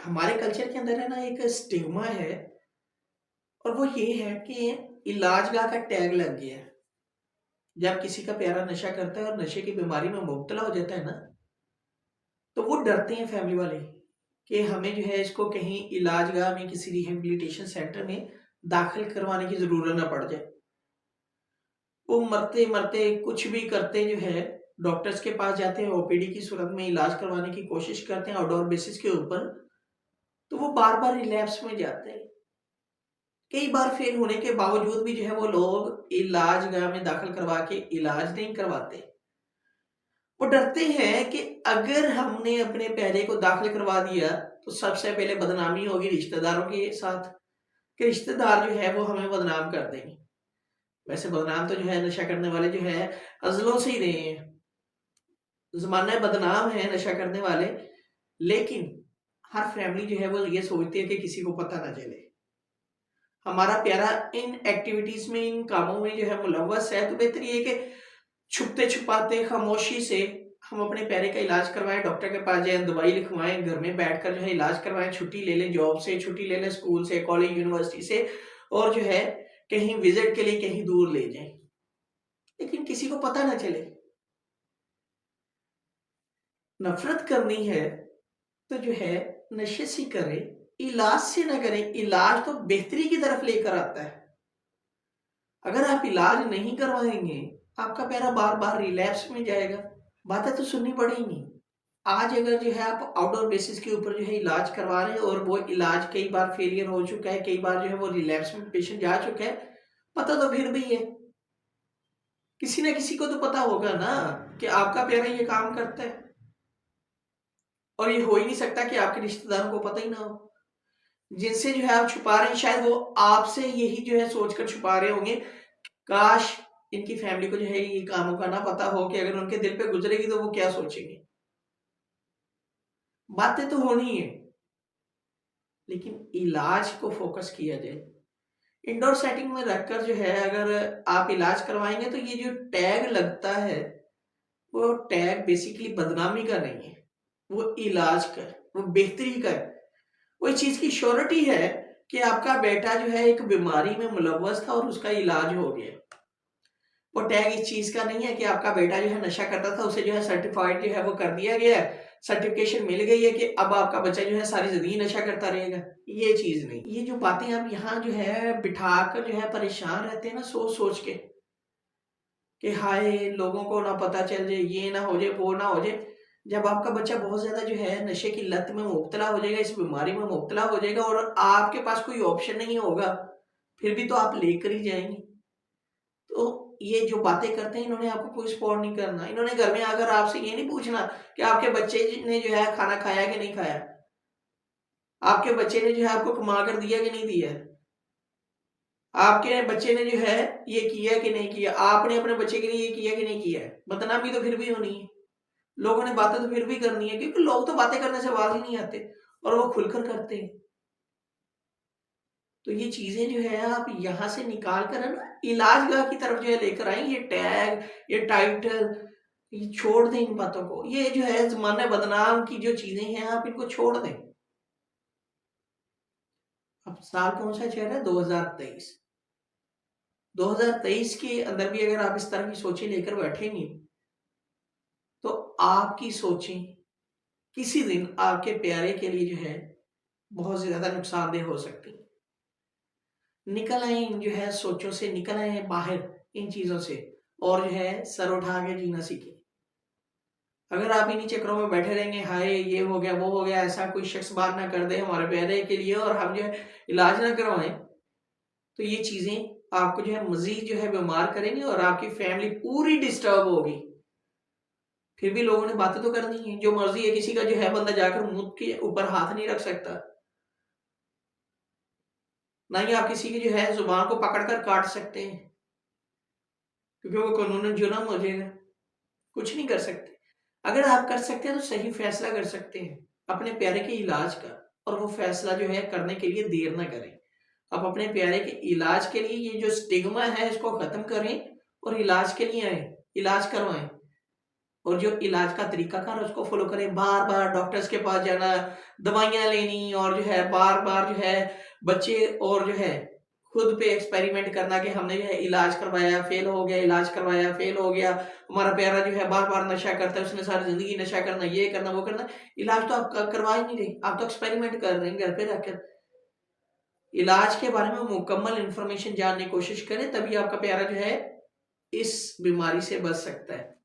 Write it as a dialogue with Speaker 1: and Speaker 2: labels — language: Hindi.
Speaker 1: हमारे कल्चर के अंदर है ना एक स्टिग्मा है और वो ये है कि इलाज का टैग लग गया है। जब किसी का प्यारा नशा करता है और नशे की बीमारी में मुब्तला हो जाता है ना, तो वो डरते हैं फैमिली वाले कि हमें जो है इसको कहीं इलाजगाह में किसी रिहेबिलिटेशन सेंटर में दाखिल करवाने की ज़रूरत ना पड़ जाए। वो मरते-मरते कुछ भी करते जो है डॉक्टर्स के पास जाते हैं, ओपीडी की सूरत में इलाज करवाने की कोशिश करते हैं आउटडोर बेसिस के ऊपर, तो वो बार-बार रिलैप्स में जाते हैं। कई बार फेल होने के बावजूद भी जो है वो लोग इलाजगाह में दाखिल करवा के इलाज नहीं करवाते। वो डरते हैं कि अगर हमने अपने प्यारे को दाखिल करवा दिया तो सबसे पहले बदनामी होगी रिश्तेदारों के साथ कि रिश्तेदार जो है वो हमें बदनाम कर देंगे। वैसे बदनाम तो जो है नशा करने वाले जो है अज़लों से ही रहे हैं। ज़माना बदनाम है नशा करने वाले, लेकिन हर फैमिली जो है वो ये सोचती है कि किसी को पता ना चले। हमारा प्यारा इन एक्टिविटीज़ में, इन कामों में जो है मुलव्वस है, तो बेहतर ये है कि छुपते-छुपाते खामोशी से हम अपने प्यारे का इलाज करवाएँ, डॉक्टर के पास जाएँ, दवाई लिखवाएँ, घर में बैठकर जो है इलाज करवाएँ, छुट्टी ले लें जॉब से, छुट्टी ले लें स्कूल से, कॉलेज, यूनिवर्सिटी से और जो है कहीं विज़िट के लिए कहीं दूर ले जाएँ। लेकिन किसी को पता ना चले। नफ़रत करनी है तो जो है नशे से करें, इलाज से ना करें। इलाज तो बेहतरी की तरफ लेकर आता है। अगर आप इलाज नहीं करवाएँगे, आपका प्यारा बार-बार रिलैप्स में जाएगा। बातें तो सुननी पड़ेंगी। आज अगर जो है आप आउटडोर बेसिस के ऊपर जो है इलाज करवा रहे हैं और वो इलाज कई बार फेलियर हो चुका है, कई बार जो है वो रिलैप्स में पेशेंट जा चुका है, पता तो फिर भी है। किसी न किसी को तो पता होगा ना कि आपका प्यारा ये काम करता है और ये हो ही नहीं सकता कि आपके रिश्तेदारों को पता ही ना हो। जिनसे जो है आप छुपा रहे हैं शायद वो आपसे यही जो है सोचकर छुपा रहे होंगे, काश इनकी फैमिली को जो है ये कामों का ना पता हो कि अगर उनके दिल पे गुजरेगी तो वो क्या सोचेंगे। बातें तो होनी है, लेकिन इलाज को फोकस किया जाए। इंडोर सेटिंग में रखकर जो है अगर आप इलाज करवाएँगे तो ये जो टैग लगता है, वो टैग बेसिकली बदनामी का नहीं है, वो इलाज का है, वो बेहतरी का है। वो इस चीज़ की श्योरिटी है कि आपका बेटा जो है एक बीमारी में मुलव्वस था और उसका इलाज हो गया। वो टैग इस चीज़ का नहीं है कि आपका बेटा जो है नशा करता था, उसे जो है सर्टिफ़ाइड जो है वो कर दिया गया है, सर्टिफ़िकेशन मिल गई है कि अब आपका बच्चा जो है सारी ज़िंदगी नशा करता रहेगा, ये चीज़ नहीं। ये जो बातें आप यहाँ जो है बिठाकर जो है परेशान रहते हैं ना सोच-सोच के कि हाय! लोगों को ना पता चल जाए, ये ना हो जाए, वो ना हो जाए। जब आपका बच्चा बहुत ज़्यादा जो है नशे की लत में मुब्तला हो जाएगा, इस बीमारी में मुब्तला हो जाएगा और आपके पास कोई ऑप्शन नहीं होगा, फिर भी तो आप लेकर ही जाएँगे। तो ये जो बातें करते हैं इन्होंने आपको कोई सपोर्ट नहीं करना। इन्होंने घर में आकर आपसे ये नहीं पूछना कि आपके बच्चे ने जो है खाना खाया कि नहीं खाया? आपके बच्चे ने जो है आपको कमा कर दिया कि नहीं दिया? आपके बच्चे ने जो है ये किया कि नहीं किया? आपने अपने बच्चे के लिए ये किया कि नहीं किया है? बदनामी तो फिर भी होनी है। लोगों ने बातें तो फिर भी करनी है क्योंकि लोग तो बातें करने से बाज ही नहीं आते और वो खुलकर करते हैं। तो ये चीज़ें जो है आप यहाँ से निकाल कर है ना इलाजगाह की तरफ जो है लेकर आएँ। ये टैग, ये टाइटल, ये छोड़ दें इन बातों को। ये जो है ज़माना बदनाम की जो चीज़ें हैं आप इनको छोड़ दें। अब साल कौन-सा चल रहा है 2023। 2023 के अंदर भी अगर आप इस तरह की सोचें लेकर बैठेंगे, तो आपकी सोचें किसी दिन आपके प्यारे के लिए जो है बहुत ज़्यादा नुकसानदेह हो सकती हैं। निकल आएँ इन जो है सोचों से, निकल आएँ बाहर इन चीज़ों से और जो है सर उठा के जीना सीखें। अगर आप इन्हीं चक्करों में बैठे रहेंगे, हाय ये हो गया, वो हो गया, ऐसा कोई शख्स बात ना कर दे हमारे प्यारे के लिए और हम जो है इलाज ना करवाएँ, तो ये चीज़ें आपको जो है मज़ीद जो है बीमार करेंगी और आपकी फैमिली पूरी डिस्टर्ब होगी। फिर भी लोगों ने बातें तो करनी है, जो मर्ज़ी है किसी का जो है बंदा जाकर मुँह के ऊपर हाथ नहीं रख सकता। ना ही आप किसी की जो है ज़ुबान को पकड़ कर काट सकते हैं, क्योंकि वो कानूनन जुर्म हो जाएगा। कुछ नहीं कर सकते। अगर आप कर सकते हैं तो सही फैसला कर सकते हैं, अपने प्यारे के इलाज का और वो फैसला जो है करने के लिए देर ना करें। आप अपने प्यारे के इलाज के लिए ये जो स्टिग्मा है इसको खत्म करें और इलाज के लिए आएँ, इलाज करवाएँ। और जो इलाज का तरीकाकार है उसको फॉलो करें। बार-बार डॉक्टर्स के पास जाना, दवाइयाँ लेनी और जो है बार-बार जो है बच्चे और जो है खुद पे एक्सपेरिमेंट करना कि हमने जो है इलाज करवाया, फेल हो गया, इलाज करवाया, फेल हो गया। हमारा प्यारा जो है बार-बार नशा करता है, उसने सारी ज़िंदगी नशा करना, ये करना, वो करना। इलाज तो आप क करवा ही नहीं रहे, आप तो एक्सपेरिमेंट कर रहे हैं घर पे रहकर। इलाज के बारे में मुकम्मल इन्फॉर्मेशन जानने की कोशिश करें, तभी आपका प्यारा जो है इस बीमारी से बच सकता है।